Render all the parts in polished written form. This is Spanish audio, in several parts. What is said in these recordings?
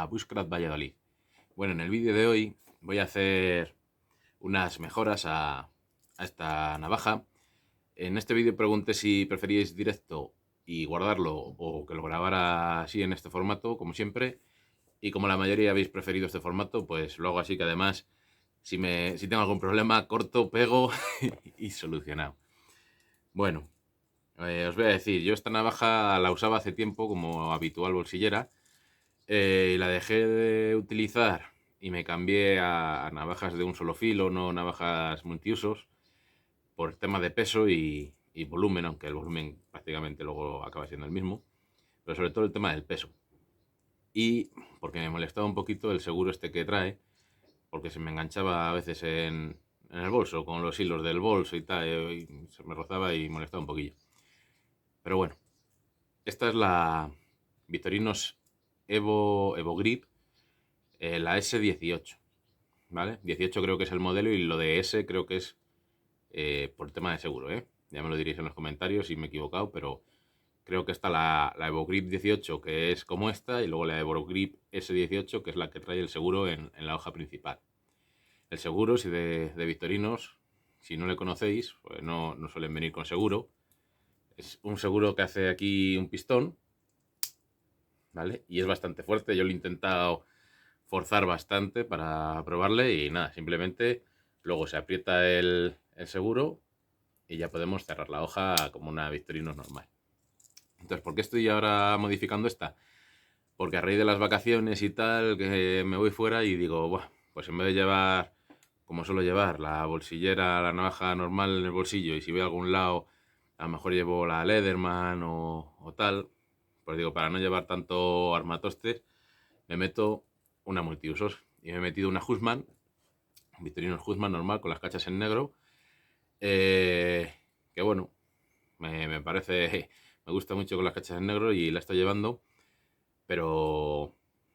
a Bushcraft Valladolid. Bueno, en el vídeo de hoy voy a hacer unas mejoras a esta navaja. En este vídeo pregunté si preferíais directo y guardarlo o que lo grabara así en este formato, como siempre. Y como la mayoría habéis preferido este formato, pues lo hago así, que además, si tengo algún problema, corto, pego y solucionado. Bueno, os voy a decir, yo esta navaja la usaba hace tiempo como habitual bolsillera. Y la dejé de utilizar y me cambié a navajas de un solo filo, no navajas multiusos, por el tema de peso y volumen, aunque el volumen prácticamente luego acaba siendo el mismo, pero sobre todo el tema del peso. Y porque me molestaba un poquito el seguro este que trae, porque se me enganchaba a veces en el bolso, con los hilos del bolso y tal, y se me rozaba y molestaba un poquillo. Pero bueno, esta es la Victorinos Evo Grip, la S18, ¿vale? 18 creo que es el modelo y lo de S creo que es por tema de seguro, ¿eh? Ya me lo diréis en los comentarios si me he equivocado, pero creo que está la Evo Grip 18, que es como esta, y luego la Evo Grip S18, que es la que trae el seguro en la hoja principal. El seguro, si de Victorinos, si no le conocéis, pues no suelen venir con seguro. Es un seguro que hace aquí un pistón, ¿vale? Y es bastante fuerte. Yo lo he intentado forzar bastante para probarle y nada, simplemente luego se aprieta el seguro y ya podemos cerrar la hoja como una Victorinos normal. Entonces, ¿por qué estoy ahora modificando esta? Porque a raíz de las vacaciones y tal, que me voy fuera y digo, buah, pues en vez de llevar, como suelo llevar, la bolsillera, la navaja normal en el bolsillo, y si voy a algún lado, a lo mejor llevo la Leatherman o tal, pues digo, para no llevar tanto armatostes, me meto una multiusos. Y me he metido una Hussmann, Victorinos Hussmann normal, con las cachas en negro, que bueno, me parece, me gusta mucho con las cachas en negro y la estoy llevando, pero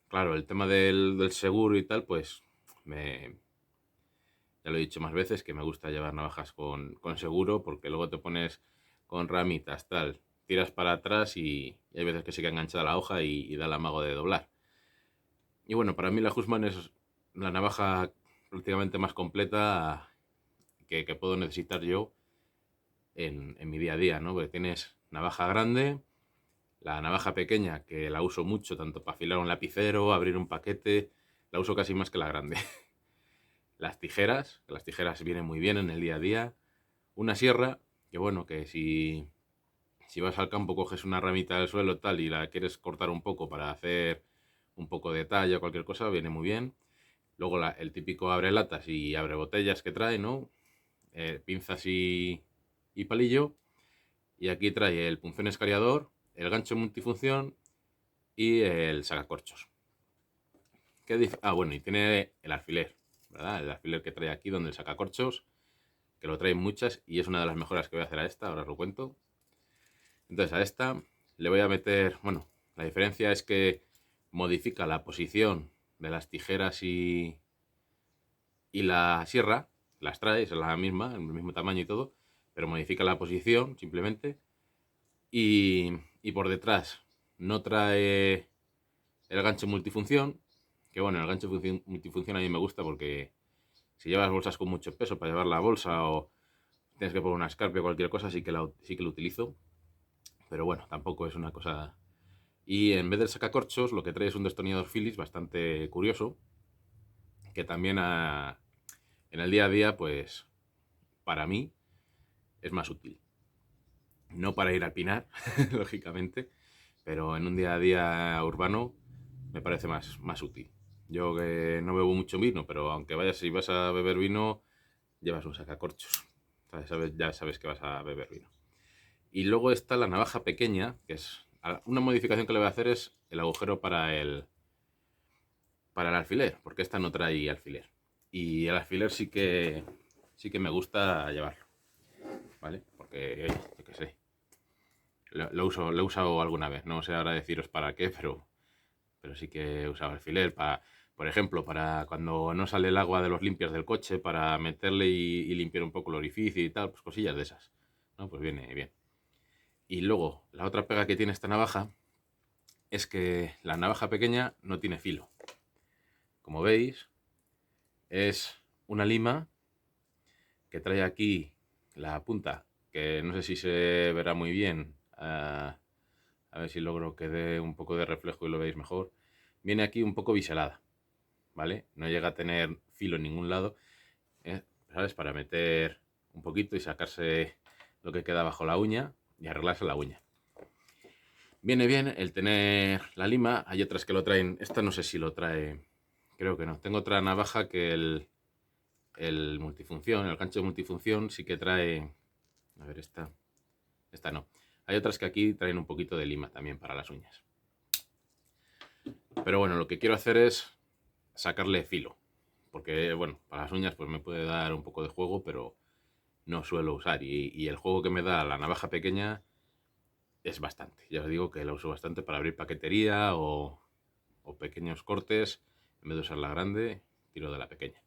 claro, el tema del seguro y tal, pues ya lo he dicho más veces, que me gusta llevar navajas con seguro, porque luego te pones con ramitas, tal, tiras para atrás y hay veces que se queda enganchada la hoja y da el amago de doblar. Y bueno, para mí la Hussmann es la navaja prácticamente más completa que puedo necesitar yo en mi día a día, ¿no? Porque tienes navaja grande, la navaja pequeña, que la uso mucho, tanto para afilar un lapicero, abrir un paquete, la uso casi más que la grande. Las tijeras, que las tijeras vienen muy bien en el día a día. Una sierra, que bueno, que si vas al campo, coges una ramita del suelo tal y la quieres cortar un poco para hacer un poco de talla o cualquier cosa, viene muy bien. Luego el típico abre latas y abre botellas que trae, ¿no? Pinzas y palillo. Y aquí trae el punzón escariador, el gancho multifunción y el sacacorchos. Bueno, y tiene el alfiler, ¿verdad? El alfiler que trae aquí donde el sacacorchos, que lo trae muchas y es una de las mejoras que voy a hacer a esta, ahora os lo cuento. Entonces a esta le voy a meter, bueno, la diferencia es que modifica la posición de las tijeras y la sierra, las trae, es la misma, el mismo tamaño y todo, pero modifica la posición simplemente. Y por detrás no trae el gancho multifunción, que bueno, el gancho multifunción a mí me gusta porque si llevas bolsas con mucho peso para llevar la bolsa o tienes que poner una escarpia o cualquier cosa, sí que lo utilizo. Pero bueno, tampoco es una cosa. Y en vez del sacacorchos, lo que trae es un destornillador Phillips bastante curioso, que también en el día a día, pues para mí es más útil. No para ir al pinar, lógicamente, pero en un día a día urbano me parece más útil. Yo que no bebo mucho vino, pero aunque vayas, si vas a beber vino, llevas un sacacorchos. Ya sabes que vas a beber vino. Y luego está la navaja pequeña, que es una modificación que le voy a hacer es el agujero para el alfiler, porque esta no trae alfiler. Y el alfiler sí que me gusta llevarlo, ¿vale? Porque, yo qué sé, lo he usado alguna vez. No sé ahora deciros para qué, pero sí que he usado alfiler para, por ejemplo, para cuando no sale el agua de los limpios del coche, para meterle y limpiar un poco el orificio y tal, pues cosillas de esas, ¿no? Pues viene bien. Y luego, la otra pega que tiene esta navaja es que la navaja pequeña no tiene filo. Como veis, es una lima que trae aquí la punta, que no sé si se verá muy bien. A ver si logro que dé un poco de reflejo y lo veis mejor. Viene aquí un poco biselada, ¿vale? No llega a tener filo en ningún lado, ¿sabes? Para meter un poquito y sacarse lo que queda bajo la uña y arreglarse la uña. Viene bien el tener la lima. Hay otras que lo traen. Esta no sé si lo trae. Creo que no. Tengo otra navaja que el multifunción, el gancho de multifunción sí que trae. A ver, esta no. Hay otras que aquí traen un poquito de lima también para las uñas. Pero bueno, lo que quiero hacer es sacarle filo. Porque, bueno, para las uñas pues me puede dar un poco de juego, pero no suelo usar. Y el juego que me da la navaja pequeña es bastante. Ya os digo que la uso bastante para abrir paquetería o pequeños cortes. En vez de usar la grande, tiro de la pequeña.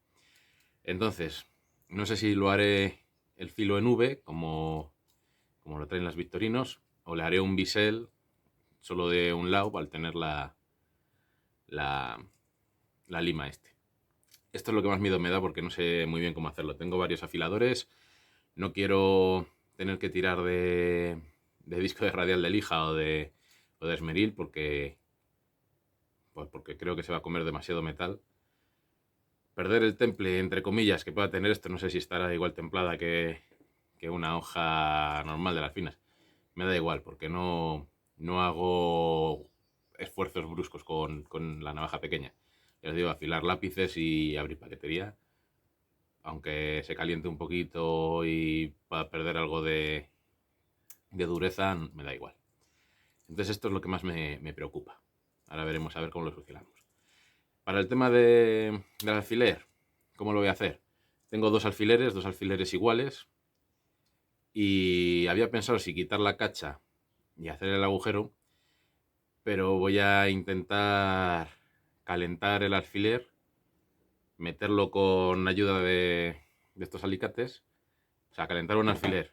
Entonces, no sé si lo haré el filo en V, como lo traen las Victorinos, o le haré un bisel solo de un lado para tener la lima este. Esto es lo que más miedo me da porque no sé muy bien cómo hacerlo. Tengo varios afiladores, no quiero tener que tirar de disco de radial de lija o de esmeril porque creo que se va a comer demasiado metal. Perder el temple, entre comillas, que pueda tener esto, no sé si estará igual templada que una hoja normal de las finas. Me da igual, porque no hago esfuerzos bruscos con la navaja pequeña. Ya os digo, afilar lápices y abrir paquetería. Aunque se caliente un poquito y pueda perder algo de dureza, me da igual. Entonces esto es lo que más me preocupa. Ahora veremos a ver cómo lo solucionamos. Para el tema del alfiler, ¿cómo lo voy a hacer? Tengo dos alfileres iguales. Y había pensado si quitar la cacha y hacer el agujero, pero voy a intentar calentar el alfiler, meterlo con ayuda de estos alicates, o sea, calentar un alfiler,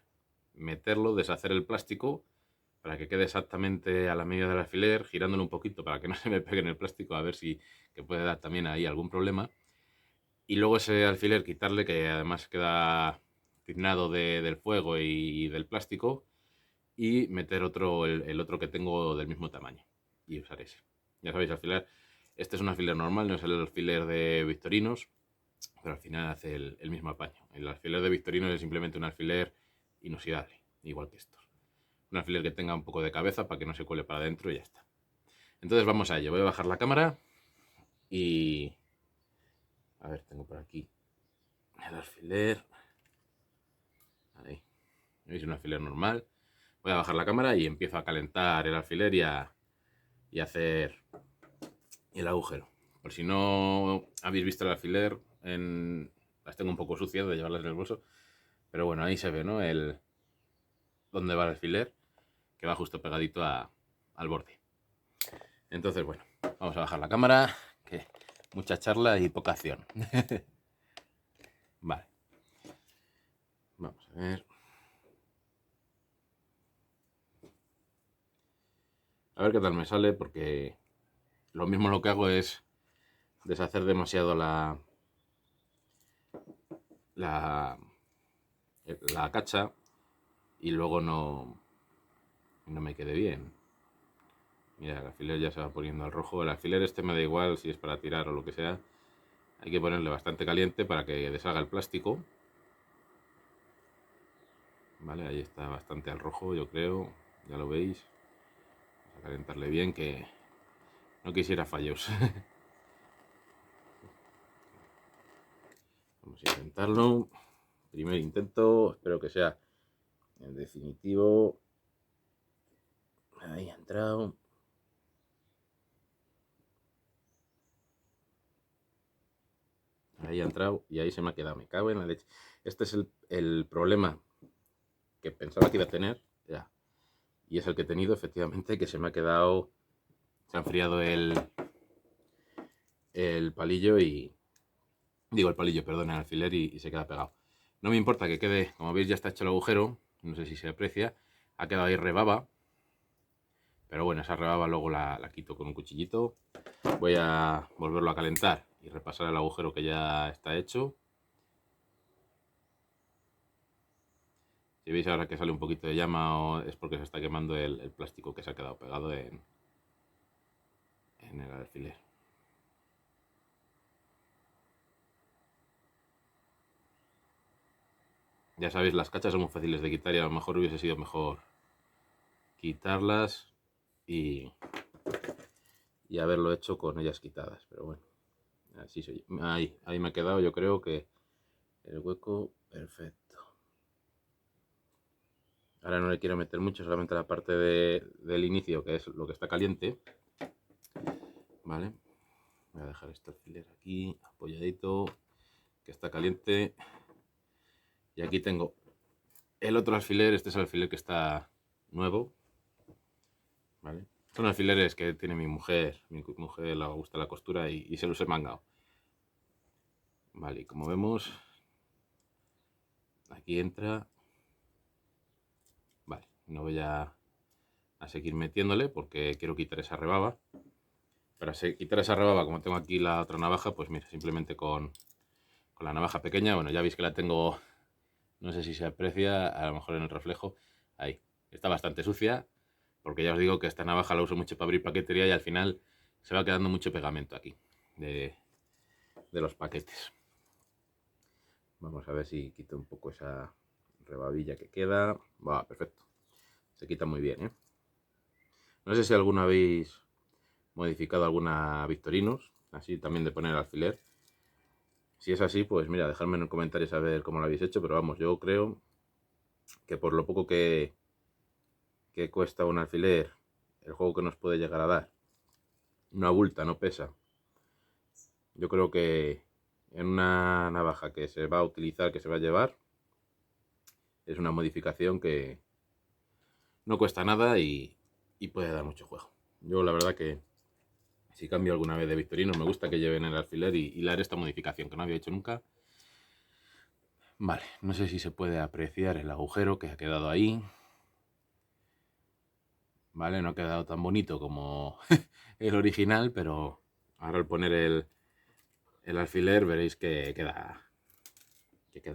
meterlo, deshacer el plástico para que quede exactamente a la medida del alfiler, girándolo un poquito para que no se me pegue en el plástico, a ver si que puede dar también ahí algún problema. Y luego ese alfiler quitarle, que además queda tiznado del fuego y del plástico, y meter otro, el otro que tengo del mismo tamaño y usar ese. Ya sabéis, alfiler, este es un alfiler normal, no es el alfiler de Victorinos, pero al final hace el mismo apaño. El alfiler de Victorinos es simplemente un alfiler inoxidable, igual que estos. Un alfiler que tenga un poco de cabeza para que no se cuele para adentro y ya está. Entonces vamos a ello. Voy a bajar la cámara y... A ver, tengo por aquí el alfiler. Ahí. ¿Veis? Un alfiler normal. Voy a bajar la cámara y empiezo a calentar el alfiler y hacer el agujero. Por si no habéis visto el alfiler, las tengo un poco sucias de llevarlas en el bolso. Pero bueno, ahí se ve, ¿no? Dónde va el alfiler, que va justo pegadito al borde. Entonces, bueno, vamos a bajar la cámara, que mucha charla y poca acción. Vale. Vamos a ver. A ver qué tal me sale, porque lo mismo lo que hago es deshacer demasiado la cacha y luego no me quede bien. Mira, el alfiler ya se va poniendo al rojo. El alfiler este me da igual si es para tirar o lo que sea. Hay que ponerle bastante caliente para que deshaga el plástico. Vale, ahí está bastante al rojo, yo creo. Ya lo veis. Vamos a calentarle bien, que no quisiera fallos. Vamos a intentarlo. Primer intento, espero que sea el definitivo. Ahí ha entrado. Ahí ha entrado y ahí se me ha quedado. Me cago en la leche. Este es el problema que pensaba que iba a tener. Ya. Y es el que he tenido, efectivamente, que se me ha quedado. Se ha enfriado el palillo y... Digo el palillo, perdón, el alfiler y se queda pegado. No me importa que quede, como veis ya está hecho el agujero. No sé si se aprecia. Ha quedado ahí rebaba. Pero bueno, esa rebaba luego la quito con un cuchillito. Voy a volverlo a calentar y repasar el agujero que ya está hecho. Si veis ahora que sale un poquito de llama, es porque se está quemando el plástico que se ha quedado pegado en el alfiler. Ya sabéis, las cachas son muy fáciles de quitar y a lo mejor hubiese sido mejor quitarlas y haberlo hecho con ellas quitadas. Pero bueno, así soy. Ahí me ha quedado, yo creo que el hueco perfecto. Ahora no le quiero meter mucho, solamente la parte del inicio, que es lo que está caliente. Vale, voy a dejar este alfiler aquí apoyadito, que está caliente. Y aquí tengo el otro alfiler. Este es el alfiler que está nuevo. ¿Vale? Son alfileres que tiene mi mujer. Mi mujer le gusta la costura y se los he mangado. Vale, y como vemos, aquí entra. Vale, no voy a seguir metiéndole porque quiero quitar esa rebaba. Para quitar esa rebaba, como tengo aquí la otra navaja, pues mira, simplemente con la navaja pequeña. Bueno, ya veis que la tengo, no sé si se aprecia, a lo mejor en el reflejo. Ahí, está bastante sucia, porque ya os digo que esta navaja la uso mucho para abrir paquetería y al final se va quedando mucho pegamento aquí de los paquetes. Vamos a ver si quito un poco esa rebabilla que queda. Va, perfecto. Se quita muy bien, ¿eh? No sé si alguna habéis modificado alguna Victorinos, así también de poner alfiler. Si es así, pues mira, dejadme en los comentarios a ver cómo lo habéis hecho, pero vamos, yo creo que por lo poco que cuesta un alfiler, el juego que nos puede llegar a dar, no abulta, no pesa. Yo creo que en una navaja que se va a utilizar, que se va a llevar, es una modificación que no cuesta nada y puede dar mucho juego. Yo la verdad que si cambio alguna vez de Victorino, me gusta que lleven el alfiler y le haré esta modificación que no había hecho nunca. Vale, no sé si se puede apreciar el agujero que ha quedado ahí. Vale, no ha quedado tan bonito como el original, pero ahora al poner el alfiler veréis que queda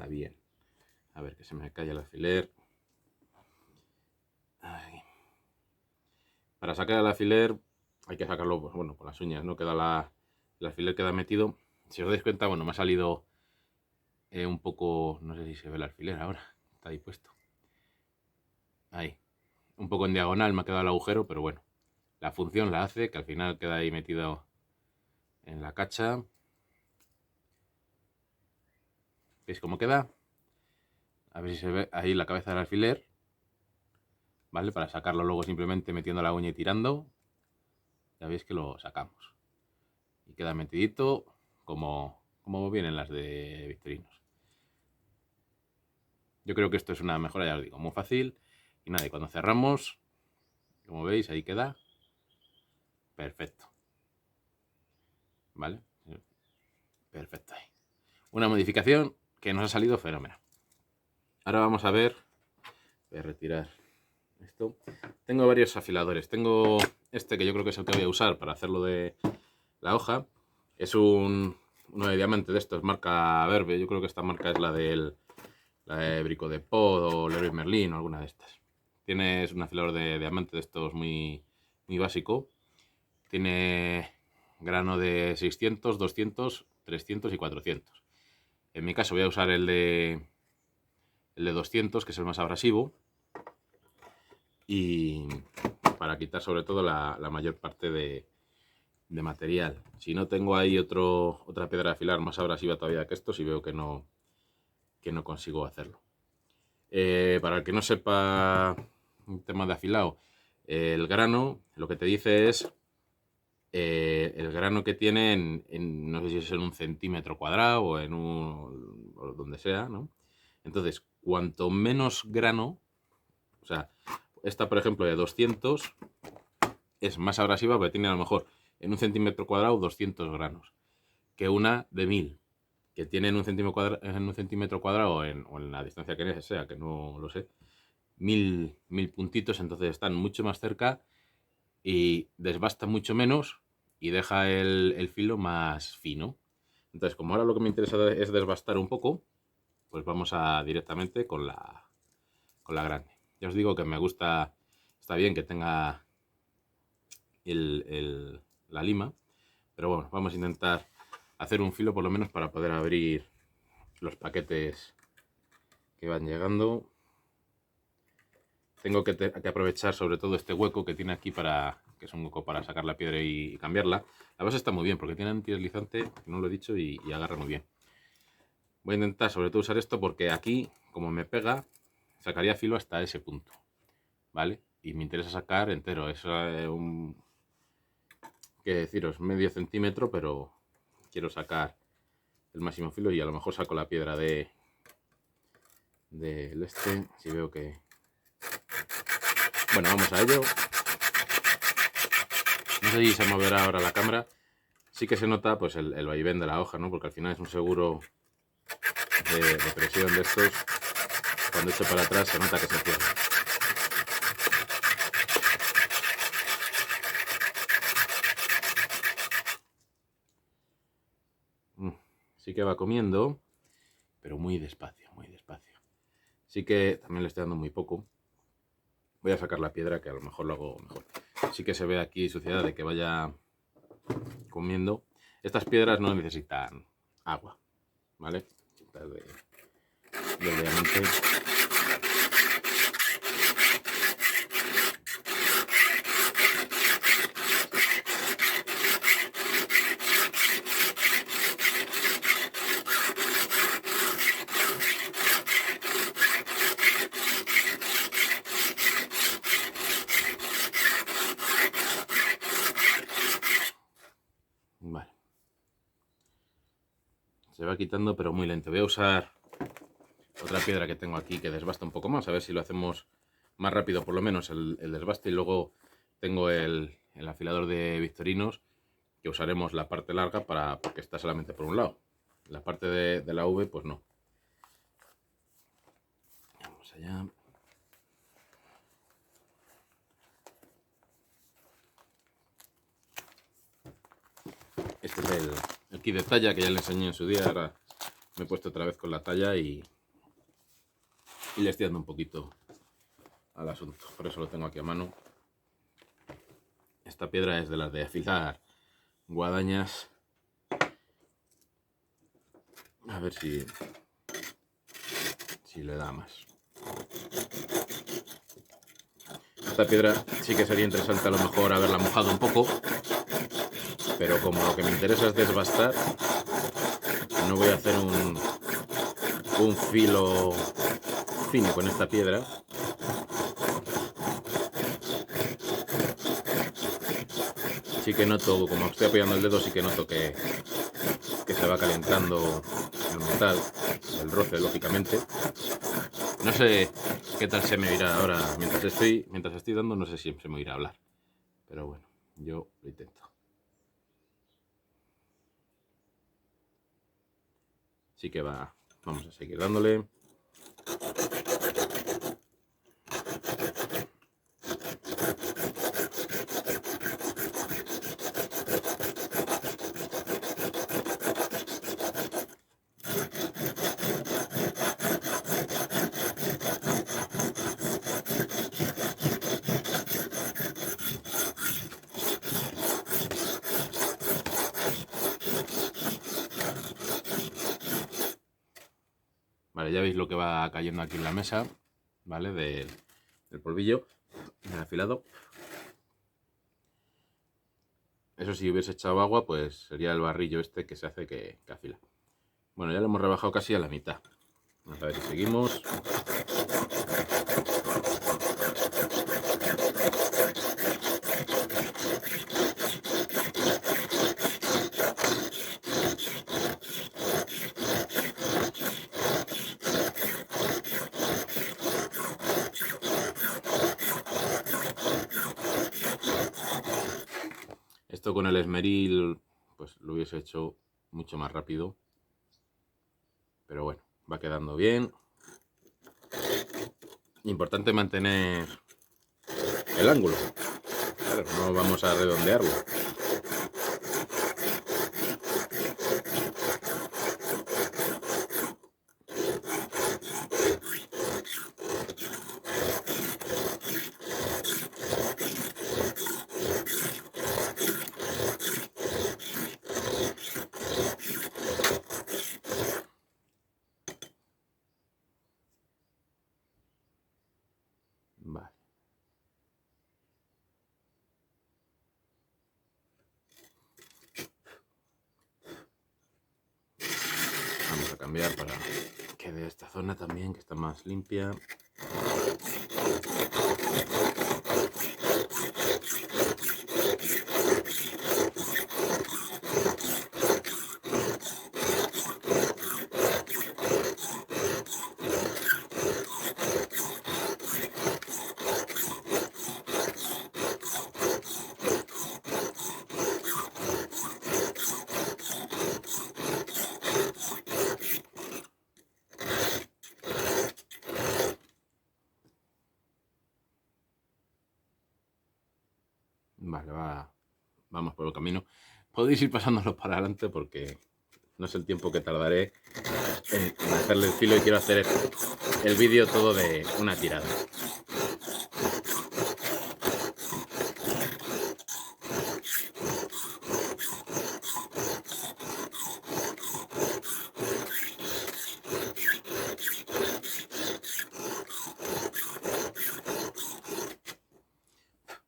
bien. A ver, que se me cae el alfiler. Ahí. Para sacar el alfiler hay que sacarlo, pues, bueno, con las uñas, ¿no? El alfiler queda metido. Si os dais cuenta, bueno, me ha salido un poco, no sé si se ve el alfiler ahora, está ahí puesto. Ahí, un poco en diagonal me ha quedado el agujero, pero bueno, la función la hace, que al final queda ahí metido en la cacha. ¿Veis cómo queda? A ver si se ve ahí la cabeza del alfiler. ¿Vale? Para sacarlo luego simplemente metiendo la uña y tirando. Ya veis que lo sacamos. Y queda metidito como vienen las de Victorinos. Yo creo que esto es una mejora, ya os digo, muy fácil. Y nada, y cuando cerramos, como veis, ahí queda perfecto. ¿Vale? Perfecto ahí. Una modificación que nos ha salido fenomenal. Ahora vamos a ver. Voy a retirar esto. Tengo varios afiladores. Tengo este que yo creo que es el que voy a usar para hacerlo de la hoja. Es uno de diamante de estos, marca Verve. Yo creo que esta marca es la de Brico de Pod o Leroy Merlin o alguna de estas. Tienes un afilador de diamante de estos muy, muy básico. Tiene grano de 600, 200, 300 y 400. En mi caso voy a usar el de 200, que es el más abrasivo. Y para quitar sobre todo la mayor parte de material. Si no, tengo ahí otra piedra de afilar más abrasiva todavía que esto, si veo que no consigo hacerlo. Para el que no sepa un tema de afilado, el grano lo que te dice es el grano que tiene no sé si es en 1 centímetro cuadrado o o donde sea, ¿no? Entonces, cuanto menos grano, o sea, esta por ejemplo de 200 es más abrasiva porque tiene a lo mejor en 1 centímetro cuadrado 200 granos que una de 1000 que tiene en 1 centímetro cuadrado o en la distancia que sea, que no lo sé, 1000 puntitos. Entonces están mucho más cerca y desbasta mucho menos y deja el filo más fino. Entonces, como ahora lo que me interesa es desbastar un poco, pues vamos a directamente con la grande. Ya os digo que me gusta, está bien que tenga la lima, pero bueno, vamos a intentar hacer un filo por lo menos para poder abrir los paquetes que van llegando. Tengo que aprovechar sobre todo este hueco que tiene aquí que es un hueco para sacar la piedra y cambiarla. La base está muy bien porque tiene antideslizante, no lo he dicho, y agarra muy bien. Voy a intentar sobre todo usar esto porque aquí, como me pega, sacaría filo hasta ese punto, ¿vale? Y me interesa sacar entero, es que deciros, medio centímetro, pero quiero sacar el máximo filo y a lo mejor saco la piedra del este, si veo que... Bueno, vamos a ello. No sé si se moverá ahora la cámara. Sí que se nota pues el vaivén de la hoja, ¿no? Porque al final es un seguro de presión de estos. Cuando echo para atrás se nota que se cierra. Sí que va comiendo, pero muy despacio, muy despacio. Sí que también le estoy dando muy poco. Voy a sacar la piedra, que a lo mejor lo hago mejor. Sí que se ve aquí suciedad de que vaya comiendo. Estas piedras no necesitan agua, ¿vale? De diamante. Vale. Se va quitando, pero muy lento. Voy a usar otra piedra que tengo aquí que desbasta un poco más, a ver si lo hacemos más rápido, por lo menos el desbaste. Y luego tengo el afilador de Victorinos, que usaremos la parte larga porque está solamente por un lado. La parte de la V, pues no. Vamos allá. Este es el kit de talla que ya le enseñé en su día. Ahora me he puesto otra vez con la talla y le estoy dando un poquito al asunto. Por eso lo tengo aquí a mano. Esta piedra es de las de afilar guadañas. A ver si le da más. Esta piedra sí que sería interesante a lo mejor haberla mojado un poco, pero como lo que me interesa es desbastar, no voy a hacer un filo fino con esta piedra. Sí que noto, como estoy apoyando el dedo, sí que noto que se va calentando el metal, el roce lógicamente. No sé qué tal se me oirá ahora mientras estoy dando, no sé si se me oirá hablar, pero bueno, yo lo intento. Sí que va, vamos a seguir dándole. Vale, ya veis lo que va cayendo aquí en la mesa, ¿vale? Del polvillo, del afilado. Eso si hubiese echado agua, pues sería el barrillo este que se hace que afila. Bueno, ya lo hemos rebajado casi a la mitad. Vamos a ver si seguimos. Esto con el esmeril, pues lo hubiese hecho mucho más rápido. Pero bueno, va quedando bien. Importante mantener el ángulo. Claro, no vamos a redondearlo. Vale. Vamos a cambiar para que de esta zona también, que está más limpia. Vale, vamos por el camino. Podéis ir pasándolo para adelante porque no sé el tiempo que tardaré en hacerle el filo y quiero hacer el vídeo todo de una tirada.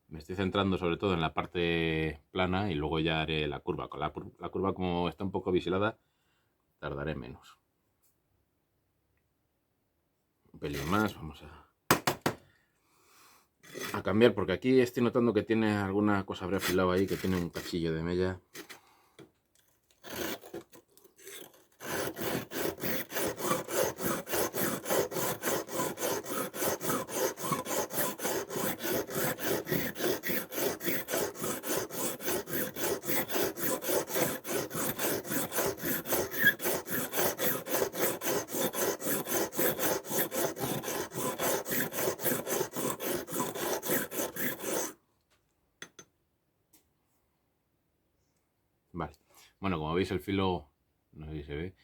Me estoy centrando sobre todo en la parte plana y luego ya haré la curva. Con la curva, como está un poco biselada, tardaré menos. Un pelín más, vamos a cambiar porque aquí estoy notando que tiene alguna cosa habré afilado ahí, que tiene un cachillo de mella. Vale. Bueno, como veis el filo, no sé si se ve,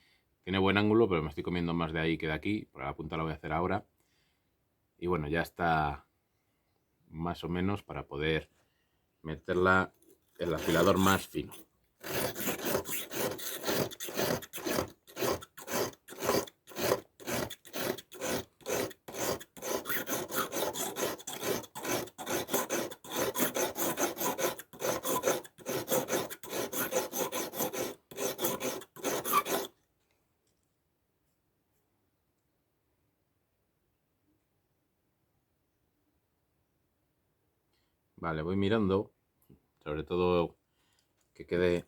tiene buen ángulo, pero me estoy comiendo más de ahí que de aquí. Por la punta lo voy a hacer ahora. Y bueno, ya está más o menos para poder meterla el afilador más fino. Vale, voy mirando, sobre todo que quede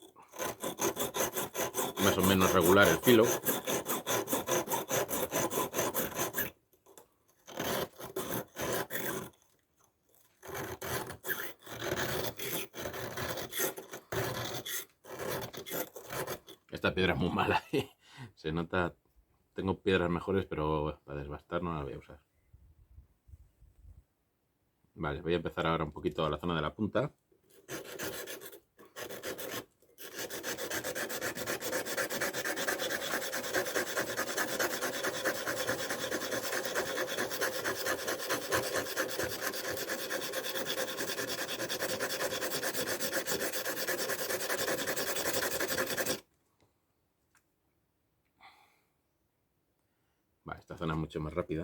más o menos regular el filo. Esta piedra es muy mala, se nota. Tengo piedras mejores, pero para desbastar no las voy a usar. Vale, voy a empezar ahora un poquito a la zona de la punta. Vale, esta zona es mucho más rápida.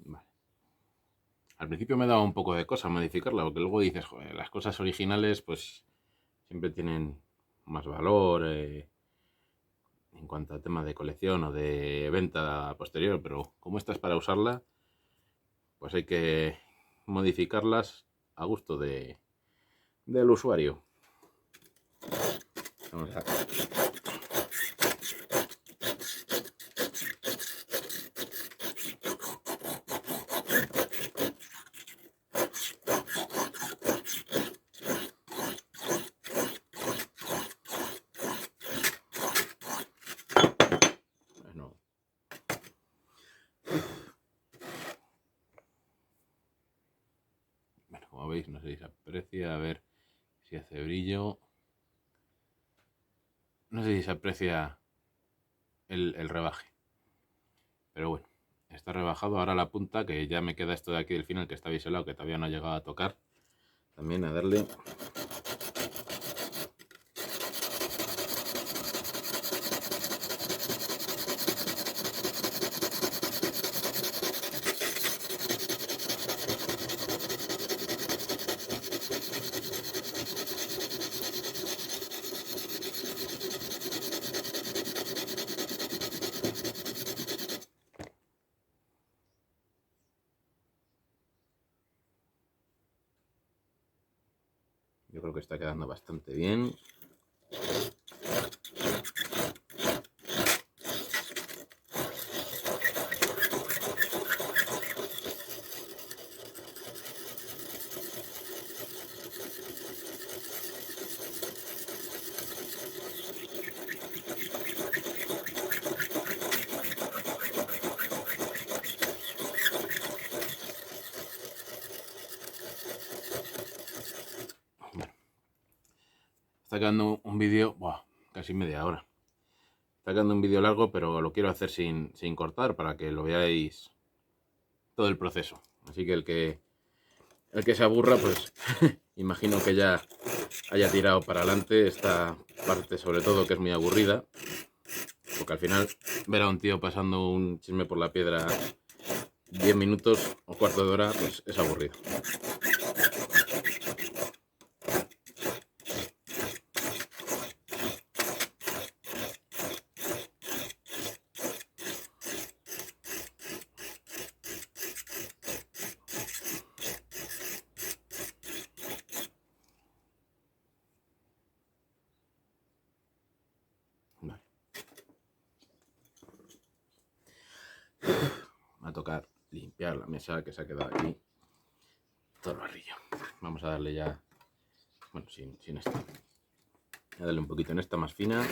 Vale. Al principio me daba un poco de cosa modificarla, porque luego dices, joder, las cosas originales pues siempre tienen más valor. en cuanto a tema de colección o de venta posterior, pero como esta es para usarla, pues hay que modificarlas a gusto del usuario. Vamos a... Bueno, como veis, no sé si se aprecia, a ver si hace brillo. No sé si se aprecia el rebaje, pero bueno, está rebajado. Ahora la punta, que ya me queda esto de aquí del final que está biselado, que todavía no ha llegado a tocar, también a darle. Yo creo que está quedando bastante bien. Está quedando un vídeo, casi media hora. Está quedando un vídeo largo, pero lo quiero hacer sin cortar para que lo veáis todo el proceso. Así que el que se aburra, pues imagino que ya haya tirado para adelante esta parte, sobre todo, que es muy aburrida. Porque al final ver a un tío pasando un chisme por la piedra 10 minutos o cuarto de hora, pues es aburrido. Vale. Va a tocar limpiar la mesa que se ha quedado aquí todo el barrillo. Vamos a darle ya, bueno, sin esta. Voy a darle un poquito en esta más fina.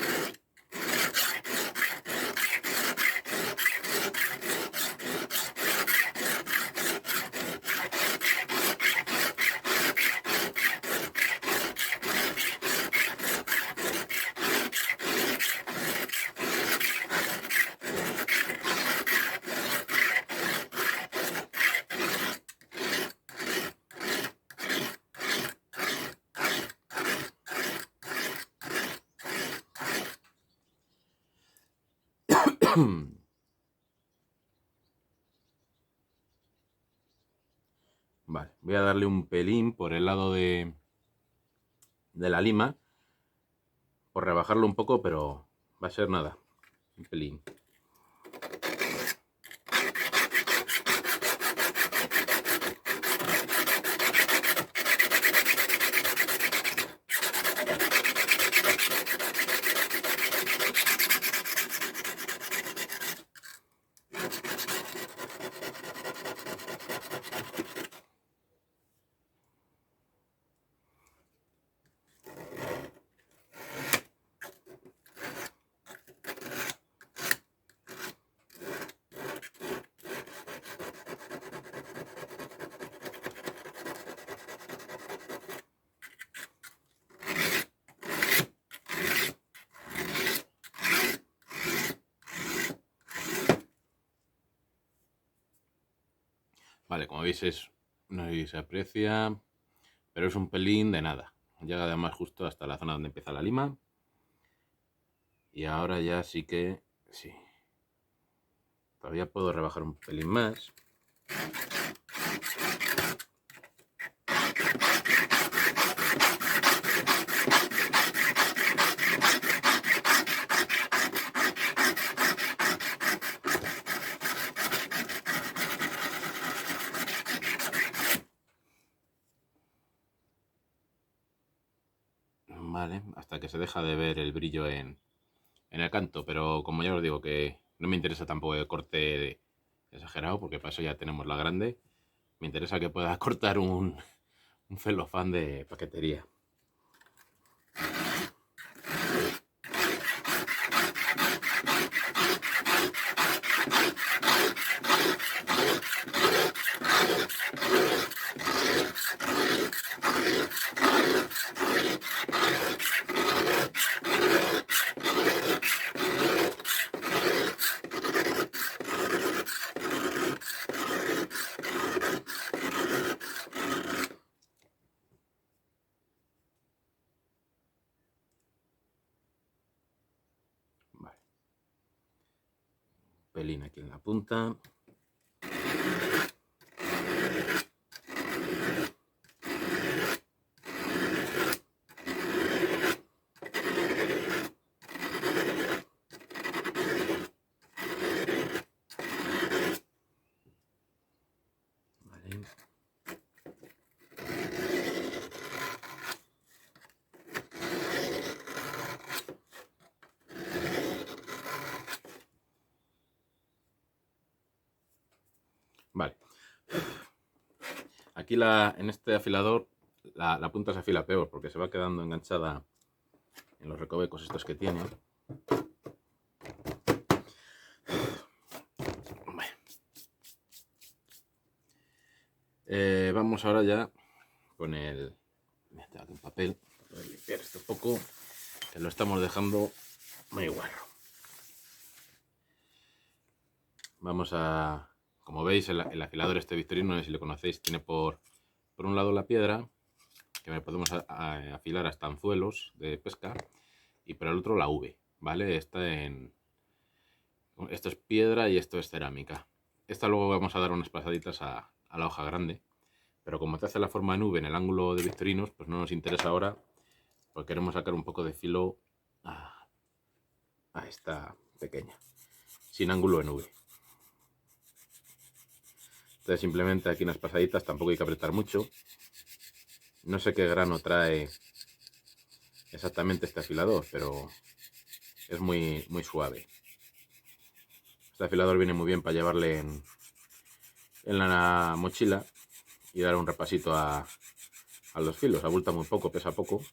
Vale, voy a darle un pelín por el lado de la lima, por rebajarlo un poco, pero va a ser nada, un pelín. Vale, como veis no sé si se aprecia, pero es un pelín de nada. Llega además justo hasta la zona donde empieza la lima. Y ahora ya sí que sí. Todavía puedo rebajar un pelín más. ¿vale? Hasta que se deja de ver el brillo en el canto, pero como ya os digo que no me interesa tampoco el corte exagerado, porque para eso ya tenemos la grande. Me interesa que pueda cortar un celofán de paquetería. Vale. Pelín aquí en la punta. Vale. Vale. Aquí en este afilador la punta se afila peor porque se va quedando enganchada en los recovecos estos que tiene. Vamos ahora ya con el... Tengo aquí un papel para limpiar esto un poco, que lo estamos dejando muy guarro. Vamos a... Como veis, el afilador este Victorino, no sé si lo conocéis, tiene por un lado la piedra, que podemos afilar hasta anzuelos de pesca, y por el otro la V, ¿vale? Esto es piedra y esto es cerámica. Esta luego vamos a dar unas pasaditas a la hoja grande, pero como te hace la forma en V en el ángulo de Victorinos, pues no nos interesa ahora, porque queremos sacar un poco de filo a esta pequeña, sin ángulo en V. Entonces simplemente aquí unas pasaditas, tampoco hay que apretar mucho. No sé qué grano trae exactamente este afilador, pero es muy suave. Este afilador viene muy bien para llevarle en la mochila y dar un repasito a los filos. Abulta muy poco, pesa poco.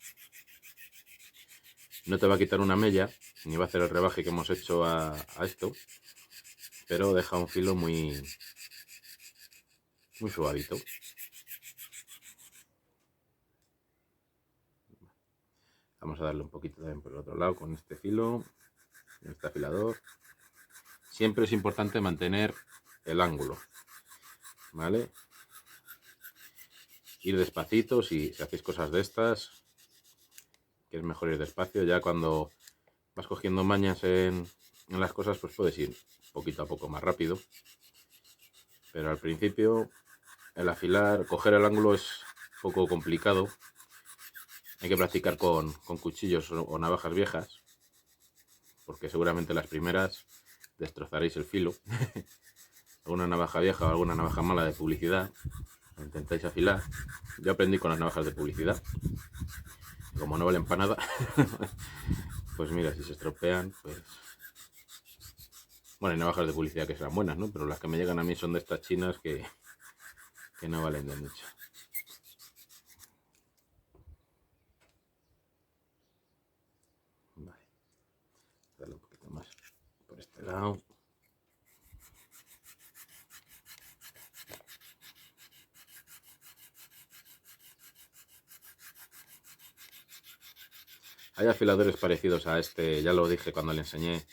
No te va a quitar una mella, ni va a hacer el rebaje que hemos hecho a esto, pero deja un filo muy suavito. Vamos a darle un poquito también por el otro lado con este filo, este afilador. Siempre es importante mantener el ángulo, ¿vale? Ir despacito si hacéis cosas de estas, que es mejor ir despacio. Ya cuando vas cogiendo mañas en las cosas, pues puedes ir poquito a poco más rápido. Pero al principio el afilar, coger el ángulo es un poco complicado. Hay que practicar con cuchillos o navajas viejas, porque seguramente las primeras destrozaréis el filo. Alguna navaja vieja o alguna navaja mala de publicidad lo intentáis afilar. Yo aprendí con las navajas de publicidad. Como no valen para nada, pues mira, si se estropean, pues... Bueno, hay navajas de publicidad que serán buenas, ¿no? Pero las que me llegan a mí son de estas chinas que no valen de mucho. Vale. Darle un poquito más por este lado. Hay afiladores parecidos a este, ya lo dije cuando le enseñé,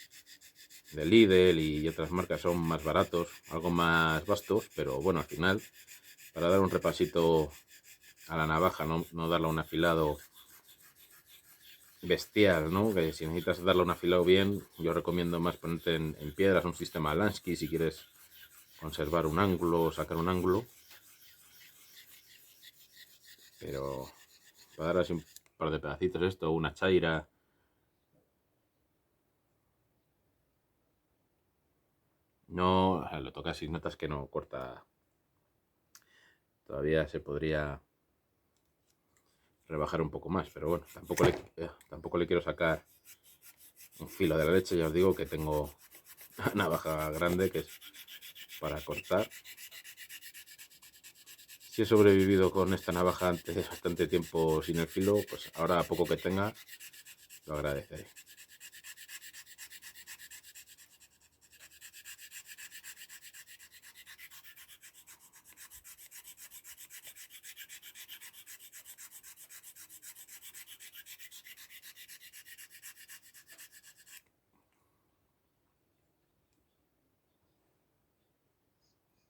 de Lidl y otras marcas, son más baratos, algo más vastos, pero bueno, al final, para dar un repasito a la navaja, no darle un afilado bestial, ¿no? Que si necesitas darle un afilado bien, yo recomiendo más ponerte en piedras, un sistema Lansky si quieres conservar un ángulo o sacar un ángulo. Pero para dar así un par de pedacitos esto, una chaira. No, lo tocas y notas que no corta. Todavía se podría rebajar un poco más, pero bueno, tampoco le quiero sacar un filo de la leche. Ya os digo que tengo una navaja grande que es para cortar. Si he sobrevivido con esta navaja antes bastante tiempo sin el filo, pues ahora a poco que tenga lo agradeceré.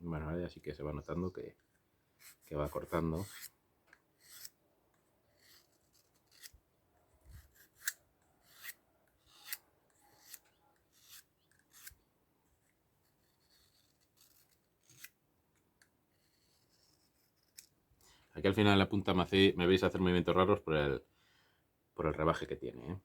Bueno, ahora ya sí que se va notando que va cortando. Aquí al final de la punta me veis hacer movimientos raros por el rebaje que tiene, ¿eh?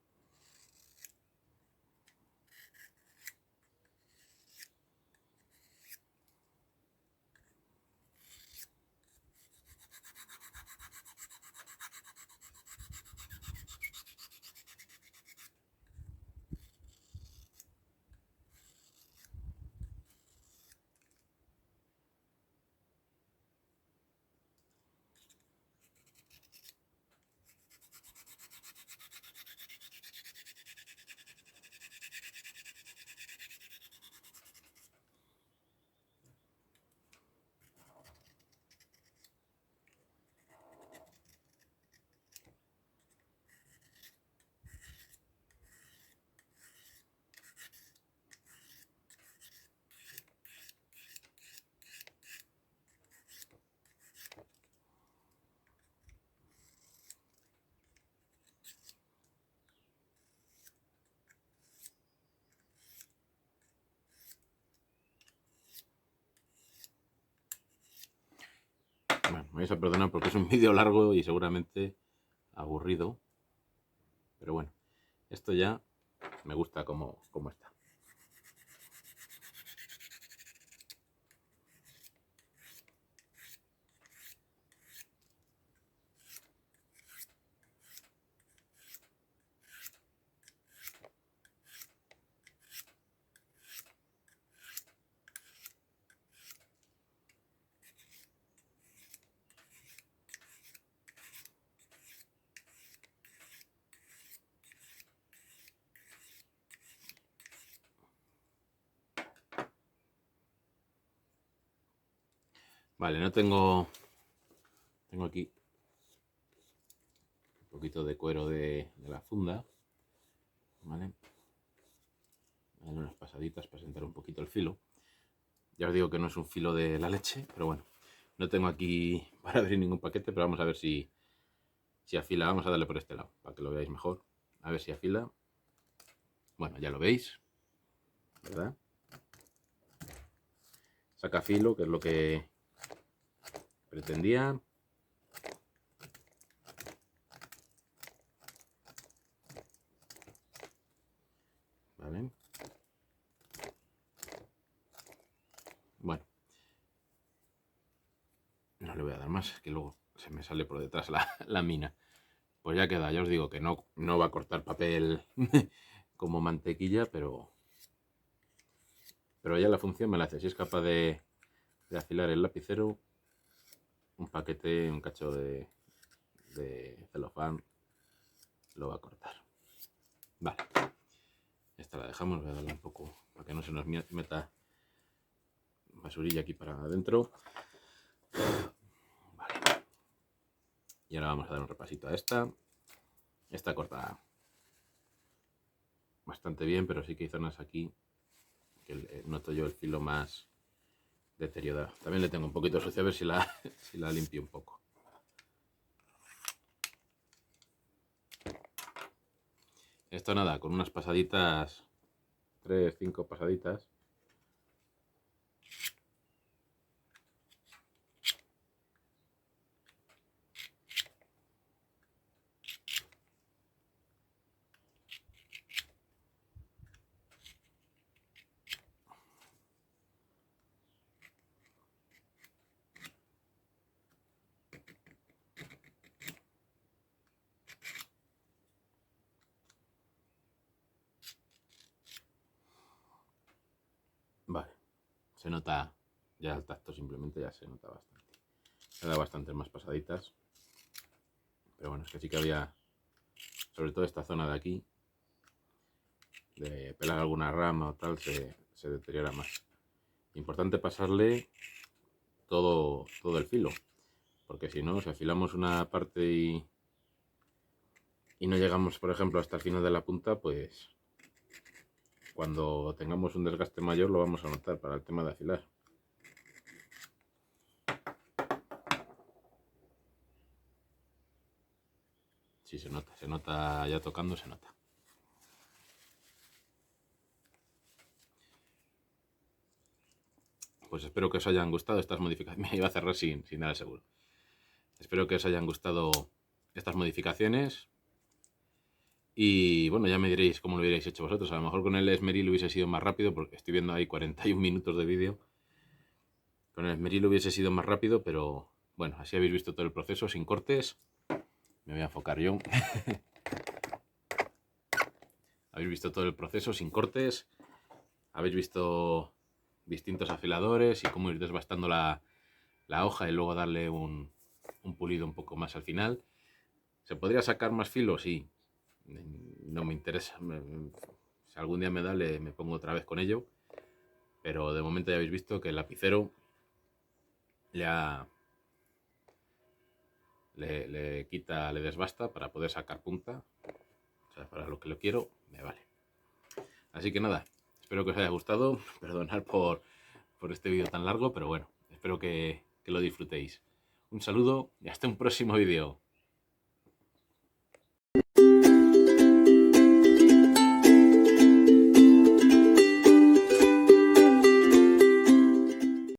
Bueno, me vais a perdonar porque es un vídeo largo y seguramente aburrido. Pero bueno, esto ya me gusta como está. Vale, no tengo aquí un poquito de cuero de la funda, ¿vale? Darle unas pasaditas para sentar un poquito el filo. Ya os digo que no es un filo de la leche, pero bueno, no tengo aquí para abrir ningún paquete, pero vamos a ver si afila. Vamos a darle por este lado para que lo veáis mejor. A ver si afila. Bueno, ya lo veis, ¿verdad? Saca filo, que es lo que pretendía. ¿Vale? Bueno, no le voy a dar más, que luego se me sale por detrás la mina. Pues ya queda, ya os digo que no va a cortar papel como mantequilla, pero ya la función me la hace. Si es capaz de afilar el lapicero, un paquete, un cacho de celofán lo va a cortar. Vale, esta la dejamos, voy a darle un poco para que no se nos meta basurilla aquí para adentro. Vale. Y ahora vamos a dar un repasito a esta. Esta corta bastante bien, pero sí que hay zonas aquí que noto yo el filo más deteriorado. También le tengo un poquito sucio, a ver si la limpio un poco. Esto nada, con unas pasaditas, 3, 5 pasaditas. Se nota ya al tacto, simplemente ya se nota bastante. Se da bastantes más pasaditas. Pero bueno, es que sí que había, sobre todo esta zona de aquí, de pelar alguna rama o tal, se deteriora más. Importante pasarle todo el filo, porque si no, si afilamos una parte y no llegamos, por ejemplo, hasta el final de la punta, pues cuando tengamos un desgaste mayor lo vamos a notar para el tema de afilar. Sí, se nota ya tocando, se nota. Pues espero que os hayan gustado estas modificaciones. Me iba a cerrar sin dar el seguro. Espero que os hayan gustado estas modificaciones. Y bueno, ya me diréis cómo lo hubierais hecho vosotros. A lo mejor con el Esmeril hubiese sido más rápido, porque estoy viendo ahí 41 minutos de vídeo. Con el Esmeril hubiese sido más rápido, pero bueno, así habéis visto todo el proceso sin cortes. Me voy a enfocar yo. Habéis visto todo el proceso sin cortes. Habéis visto distintos afiladores y cómo ir desbastando la hoja y luego darle un pulido un poco más al final. ¿Se podría sacar más filo? Sí. No me interesa. Si algún día me da, me pongo otra vez con ello. Pero de momento ya habéis visto que el lapicero le quita, le desbasta para poder sacar punta. O sea, para lo que lo quiero, me vale. Así que nada, espero que os haya gustado. Perdonad por este vídeo tan largo, pero bueno, espero que lo disfrutéis. Un saludo y hasta un próximo vídeo.